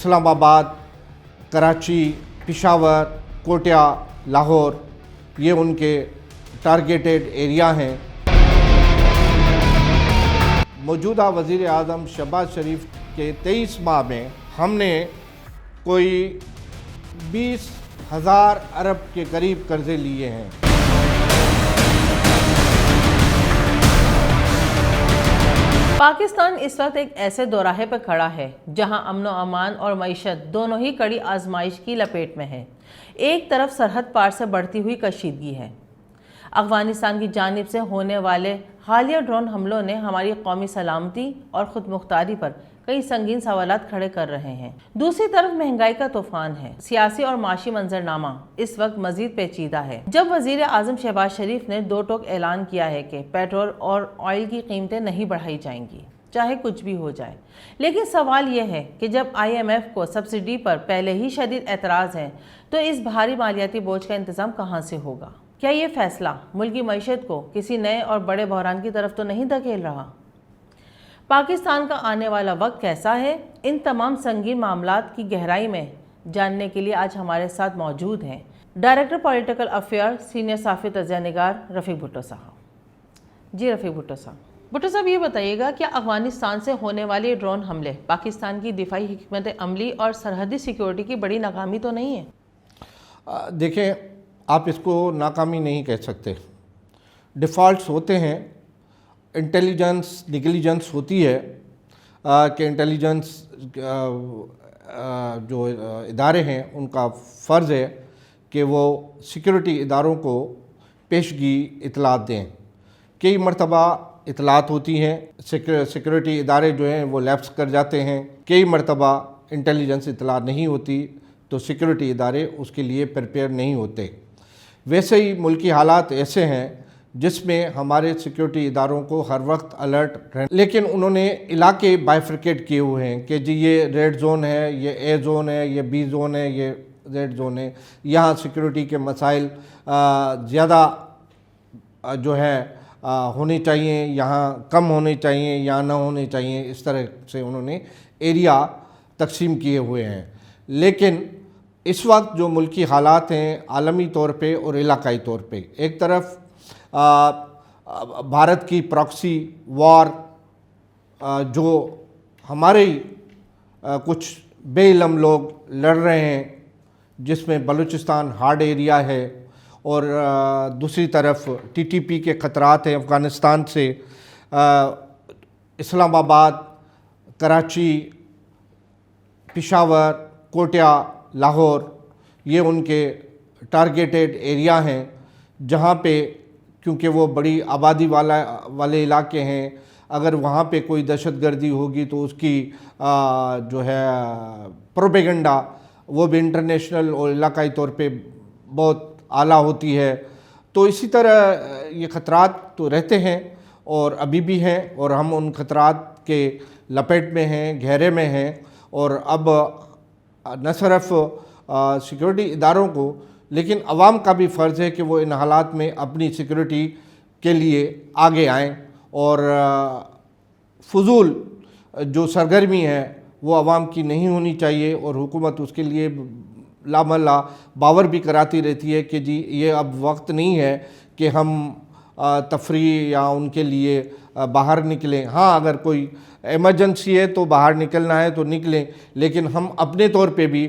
اسلام آباد، کراچی، پشاور، کوٹیا، لاہور یہ ان کے ٹارگیٹڈ ایریا ہیں۔ موجودہ وزیر اعظم شہباز شریف کے 23 ماہ میں ہم نے کوئی 20,000 ارب کے قریب قرضے لیے ہیں۔ پاکستان اس وقت ایک ایسے دوراہے پر کھڑا ہے جہاں امن و امان اور معیشت دونوں ہی کڑی آزمائش کی لپیٹ میں ہیں۔ ایک طرف سرحد پار سے بڑھتی ہوئی کشیدگی ہے۔ افغانستان کی جانب سے ہونے والے حالیہ ڈرون حملوں نے ہماری قومی سلامتی اور خود مختاری پر کئی سنگین سوالات کھڑے کر رہے ہیں۔ دوسری طرف مہنگائی کا طوفان ہے۔ سیاسی اور معاشی منظرنامہ اس وقت مزید پیچیدہ ہے۔ جب وزیر اعظم شہباز شریف نے دو ٹوک اعلان کیا ہے کہ پیٹرول اور آئل کی قیمتیں نہیں بڑھائی جائیں گی چاہے کچھ بھی ہو جائے، لیکن سوال یہ ہے کہ جب IMF کو سبسڈی پر پہلے ہی شدید اعتراض ہے تو اس بھاری مالیاتی بوجھ کا انتظام کہاں سے ہوگا؟ کیا یہ فیصلہ ملکی معیشت کو کسی نئے اور بڑے بحران کی طرف تو نہیں دھکیل رہا؟ پاکستان کا آنے والا وقت کیسا ہے؟ ان تمام سنگین معاملات کی گہرائی میں جاننے کے لیے آج ہمارے ساتھ موجود ہیں ڈائریکٹر پولیٹیکل افیئر سینئر صحافی تجزیہ نگار رفیق بھٹو صاحب۔ جی رفیق بھٹو صاحب یہ بتائیے گا کہ افغانستان سے ہونے والے ڈرون حملے پاکستان کی دفاعی حکمت عملی اور سرحدی سیکیورٹی کی بڑی ناکامی تو نہیں ہے؟ دیکھیں، آپ اس کو ناکامی نہیں کہہ سکتے۔ ڈیفالٹس ہوتے ہیں، انٹیلیجنس نیگلیجنس ہوتی ہے کہ انٹیلیجنس جو ادارے ہیں ان کا فرض ہے کہ وہ سیکیورٹی اداروں کو پیشگی اطلاعات دیں۔ کئی مرتبہ اطلاعات ہوتی ہیں، سیکیورٹی ادارے جو ہیں وہ لیپس کر جاتے ہیں، کئی مرتبہ انٹیلیجنس اطلاع نہیں ہوتی تو سیکیورٹی ادارے اس کے لیے پریپیئر نہیں ہوتے۔ ویسے ہی ملکی حالات ایسے ہیں جس میں ہمارے سیکیورٹی اداروں کو ہر وقت الرٹ رہنا، لیکن انہوں نے علاقے بائیفرکیٹ کیے ہوئے ہیں کہ جی یہ ریڈ زون ہے، یہ اے زون ہے، یہ بی زون ہے، یہ زیڈ زون ہے، یہاں سیکیورٹی کے مسائل زیادہ جو ہے ہونے چاہیے، یہاں کم ہونے چاہیے، یہاں نہ ہونے چاہیے، اس طرح سے انہوں نے ایریا تقسیم کیے ہوئے ہیں۔ لیکن اس وقت جو ملکی حالات ہیں عالمی طور پہ اور علاقائی طور پہ، ایک طرف بھارت کی پراکسی وار جو ہمارے کچھ بے علم لوگ لڑ رہے ہیں، جس میں بلوچستان ہارڈ ایریا ہے، اور دوسری طرف TTP کے خطرات ہیں افغانستان سے۔ اسلام آباد، کراچی، پشاور، کوٹیا، لاہور یہ ان کے ٹارگیٹڈ ایریا ہیں جہاں پہ، کیونکہ وہ بڑی آبادی والے علاقے ہیں، اگر وہاں پہ کوئی دہشت گردی ہوگی تو اس کی جو ہے پروپیگنڈا وہ بھی انٹرنیشنل اور علاقائی طور پہ بہت اعلیٰ ہوتی ہے۔ تو اسی طرح یہ خطرات تو رہتے ہیں اور ابھی بھی ہیں، اور ہم ان خطرات کے لپیٹ میں ہیں، گھیرے میں ہیں، اور اب نہ صرف سیکیورٹی اداروں کو لیکن عوام کا بھی فرض ہے کہ وہ ان حالات میں اپنی سیکیورٹی کے لیے آگے آئیں، اور فضول جو سرگرمی ہے وہ عوام کی نہیں ہونی چاہیے، اور حکومت اس کے لیے لامحالہ باور بھی کراتی رہتی ہے کہ جی یہ اب وقت نہیں ہے کہ ہم تفریح یا ان کے لیے باہر نکلیں۔ ہاں اگر کوئی ایمرجنسی ہے تو باہر نکلنا ہے تو نکلیں، لیکن ہم اپنے طور پہ بھی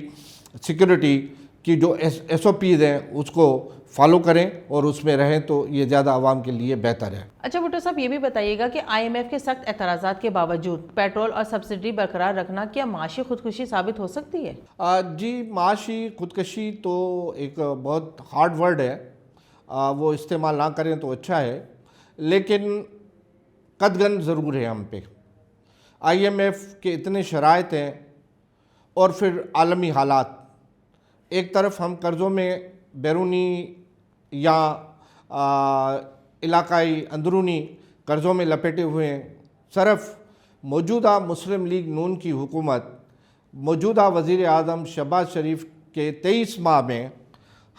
سیکیورٹی کی جو SOPs ہیں اس کو فالو کریں اور اس میں رہیں تو یہ زیادہ عوام کے لیے بہتر ہے۔ اچھا بھٹو صاحب یہ بھی بتائیے گا کہ IMF کے سخت اعتراضات کے باوجود پیٹرول اور سبسڈی برقرار رکھنا کیا معاشی خودکشی ثابت ہو سکتی ہے؟ جی، معاشی خودکشی تو ایک بہت ہارڈ ورڈ ہے، وہ استعمال نہ کریں تو اچھا ہے، لیکن قدغن ضرور ہے ہم پہ۔ IMF کے اتنے شرائط ہیں اور پھر عالمی حالات، ایک طرف ہم قرضوں میں بیرونی یا علاقائی اندرونی قرضوں میں لپیٹے ہوئے ہیں۔ صرف موجودہ مسلم لیگ نون کی حکومت موجودہ وزیر اعظم شہباز شریف کے 23 ماہ میں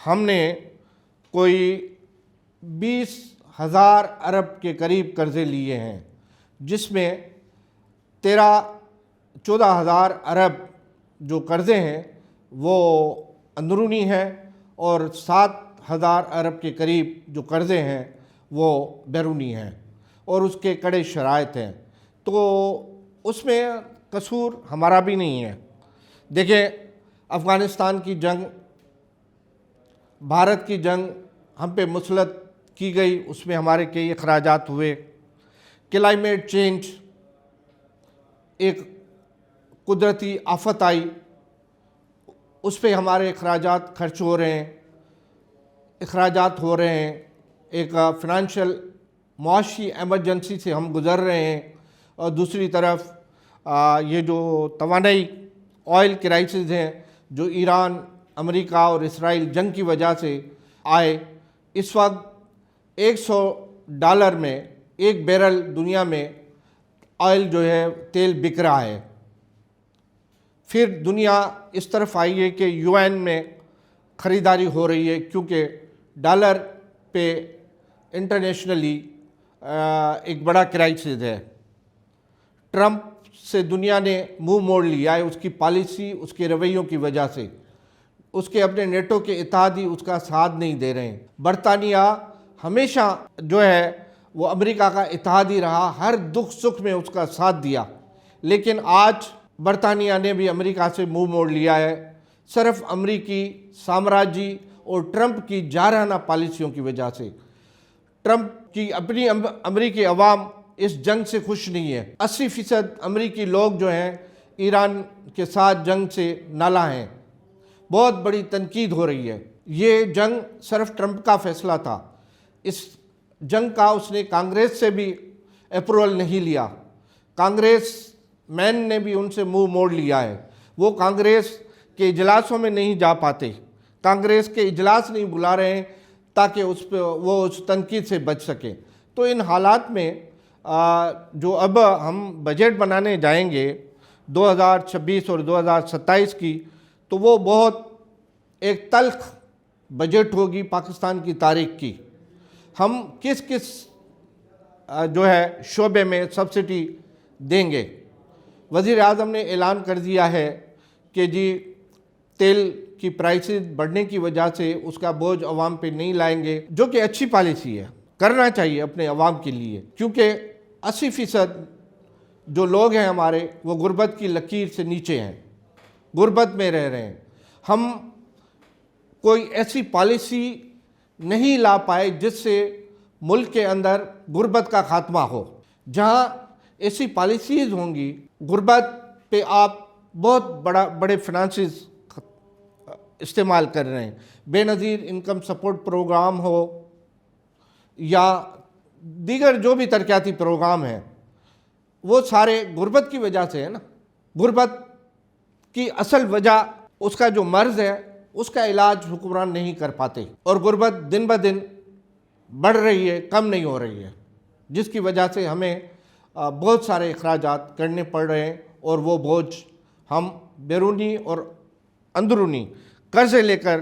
ہم نے کوئی 20,000 ارب کے قریب قرضے لیے ہیں، جس میں 14,000 ارب جو قرضے ہیں وہ اندرونی ہیں اور 7,000 ارب کے قریب جو قرضے ہیں وہ بیرونی ہیں اور اس کے کڑے شرائط ہیں. تو اس میں قصور ہمارا بھی نہیں ہے. دیکھیں افغانستان کی جنگ، بھارت کی جنگ ہم پہ مسلط کی گئی، اس میں ہمارے کئی اخراجات ہوئے. کلائمیٹ چینج ایک قدرتی آفت آئی، اس پہ ہمارے اخراجات خرچ ہو رہے ہیں، اخراجات ہو رہے ہیں. ایک فنانشل معاشی ایمرجنسی سے ہم گزر رہے ہیں. اور دوسری طرف یہ جو توانائی آئل کرائسس ہیں جو ایران، امریکہ اور اسرائیل جنگ کی وجہ سے آئے، اس وقت $100 میں ایک بیرل دنیا میں آئل جو ہے تیل بک رہا ہے. پھر دنیا اس طرف آئی ہے کہ UN میں خریداری ہو رہی ہے کیونکہ ڈالر پہ انٹرنیشنلی ایک بڑا کرائسس ہے. ٹرمپ سے دنیا نے منہ موڑ لیا ہے اس کی پالیسی، اس کے رویوں کی وجہ سے. اس کے اپنے نیٹو کے اتحادی اس کا ساتھ نہیں دے رہے ہیں. برطانیہ ہمیشہ جو ہے وہ امریکہ کا اتحادی رہا، ہر دکھ سکھ میں اس کا ساتھ دیا. لیکن آج برطانیہ نے بھی امریکہ سے منہ موڑ لیا ہے، صرف امریکی سامراجی اور ٹرمپ کی جارحانہ پالیسیوں کی وجہ سے. ٹرمپ کی اپنی امریکی عوام اس جنگ سے خوش نہیں ہے. 80% امریکی لوگ جو ہیں ایران کے ساتھ جنگ سے نالاں ہیں. بہت بڑی تنقید ہو رہی ہے. یہ جنگ صرف ٹرمپ کا فیصلہ تھا. اس جنگ کا اس نے کانگریس سے بھی اپروول نہیں لیا. کانگریس مین نے بھی ان سے منہ موڑ لیا ہے. وہ کانگریس کے اجلاسوں میں نہیں جا پاتے، کانگریس کے اجلاس نہیں بلا رہے ہیں تاکہ وہ اس تنقید سے بچ سکیں. تو ان حالات میں جو اب ہم بجٹ بنانے جائیں گے 2026 اور 2027 کی، تو وہ بہت ایک تلخ بجٹ ہوگی پاکستان کی تاریخ کی. ہم کس کس جو ہے شعبے میں سبسڈی دیں گے. وزیر اعظم نے اعلان کر دیا ہے کہ جی تیل کی پرائسز بڑھنے کی وجہ سے اس کا بوجھ عوام پہ نہیں لائیں گے، جو کہ اچھی پالیسی ہے، کرنا چاہیے اپنے عوام کے لیے. کیونکہ 80% جو لوگ ہیں ہمارے وہ غربت کی لکیر سے نیچے ہیں، غربت میں رہ رہے ہیں. ہم کوئی ایسی پالیسی نہیں لا پائے جس سے ملک کے اندر غربت کا خاتمہ ہو. جہاں ایسی پالیسیز ہوں گی، غربت پہ آپ بہت بڑے فنانسز استعمال کر رہے ہیں، بے نظیر انکم سپورٹ پروگرام ہو یا دیگر جو بھی ترقیاتی پروگرام ہیں، وہ سارے غربت کی وجہ سے ہے نا. غربت کی اصل وجہ اس کا جو مرض ہے اس کا علاج حکمران نہیں کر پاتے، اور غربت دن بہ دن بڑھ رہی ہے، کم نہیں ہو رہی ہے، جس کی وجہ سے ہمیں بہت سارے اخراجات کرنے پڑ رہے ہیں. اور وہ بوجھ ہم بیرونی اور اندرونی قرضے لے کر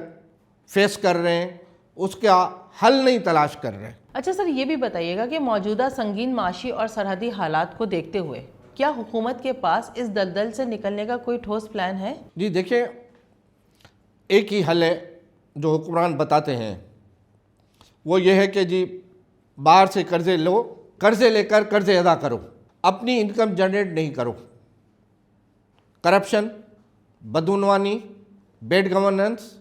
فیس کر رہے ہیں، اس کا حل نہیں تلاش کر رہے ہیں. اچھا سر، یہ بھی بتائیے گا کہ موجودہ سنگین معاشی اور سرحدی حالات کو دیکھتے ہوئے کیا حکومت کے پاس اس دلدل سے نکلنے کا کوئی ٹھوس پلان ہے؟ جی دیکھیں، ایک ہی حل ہے جو حکمران بتاتے ہیں، وہ یہ ہے کہ جی باہر سے قرضے لو، قرضے لے کر قرضے ادا کرو، اپنی انکم جنریٹ نہیں کرو. کرپشن، بدعنوانی، بیڈ گورننس،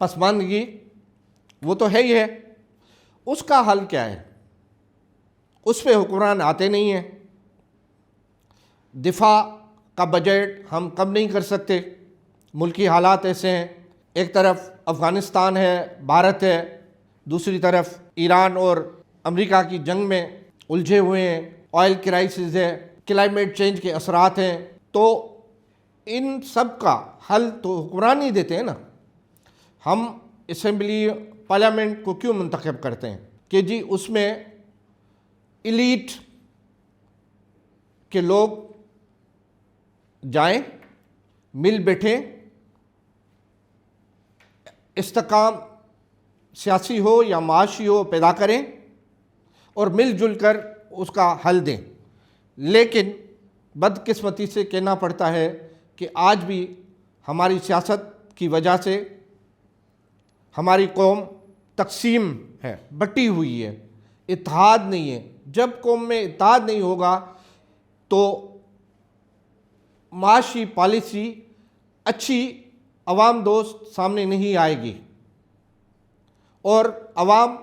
پسماندگی وہ تو ہے ہی ہے. اس کا حل کیا ہے؟ اس پہ حکمران آتے نہیں ہیں. دفاع کا بجٹ ہم کم نہیں کر سکتے، ملکی حالات ایسے ہیں. ایک طرف افغانستان ہے، بھارت ہے، دوسری طرف ایران اور امریکہ کی جنگ میں الجھے ہوئے ہیں، آئل کرائسس ہے، کلائمیٹ چینج کے اثرات ہیں. تو ان سب کا حل تو حکمران ہی دیتے ہیں نا. ہم اسمبلی پارلیمنٹ کو کیوں منتخب کرتے ہیں؟ کہ جی اس میں ایلیٹ کے لوگ جائیں، مل بیٹھیں، استحکام سیاسی ہو یا معاشی ہو پیدا کریں اور مل جل کر اس کا حل دیں. لیکن بدقسمتی سے کہنا پڑتا ہے کہ آج بھی ہماری سیاست کی وجہ سے ہماری قوم تقسیم ہے، بٹی ہوئی ہے، اتحاد نہیں ہے۔ جب قوم میں اتحاد نہیں ہوگا تو معاشی پالیسی اچھی عوام دوست سامنے نہیں آئے گی، اور عوام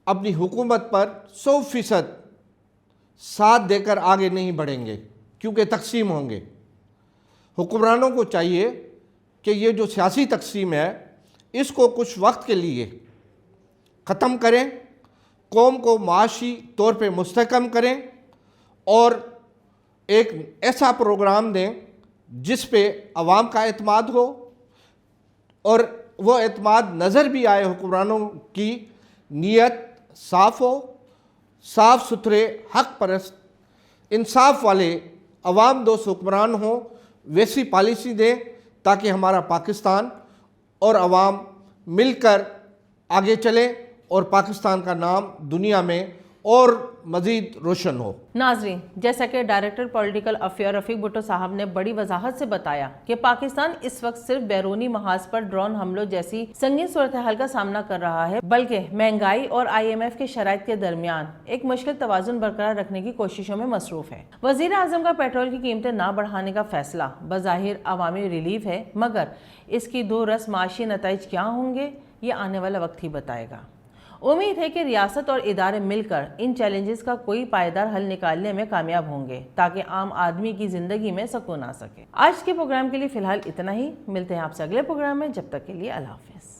اپنی حکومت پر 100% ساتھ دے کر آگے نہیں بڑھیں گے، کیونکہ تقسیم ہوں گے۔ حکمرانوں کو چاہیے کہ یہ جو سیاسی تقسیم ہے اس کو کچھ وقت کے لیے ختم کریں، قوم کو معاشی طور پہ مستحکم کریں، اور ایک ایسا پروگرام دیں جس پہ عوام کا اعتماد ہو، اور وہ اعتماد نظر بھی آئے، حکمرانوں کی نیت صاف ہو، صاف ستھرے، حق پرست، انصاف والے، عوام دوست حکمران ہوں، ویسی پالیسی دیں تاکہ ہمارا پاکستان اور عوام مل کر آگے چلیں اور پاکستان کا نام دنیا میں اور مزید روشن ہو۔ ناظرین، جیسا کہ ڈائریکٹر پولیٹیکل افیئر رفیق بھٹو صاحب نے بڑی وضاحت سے بتایا کہ پاکستان اس وقت صرف بیرونی محاذ پر ڈرون حملوں جیسی سنگین صورتحال کا سامنا کر رہا ہے، بلکہ مہنگائی اور IMF کے شرائط کے درمیان ایک مشکل توازن برقرار رکھنے کی کوششوں میں مصروف ہے۔ وزیر اعظم کا پیٹرول کی قیمتیں نہ بڑھانے کا فیصلہ بظاہر عوامی ریلیف ہے، مگر اس کی دو رس معاشی نتائج کیا ہوں گے یہ آنے والا وقت ہی بتائے گا۔ امید ہے کہ ریاست اور ادارے مل کر ان چیلنجز کا کوئی پائیدار حل نکالنے میں کامیاب ہوں گے تاکہ عام آدمی کی زندگی میں سکون آ سکے۔ آج کے پروگرام کے لیے فی الحال اتنا ہی، ملتے ہیں آپ سے اگلے پروگرام میں، جب تک کے لیے اللہ حافظ۔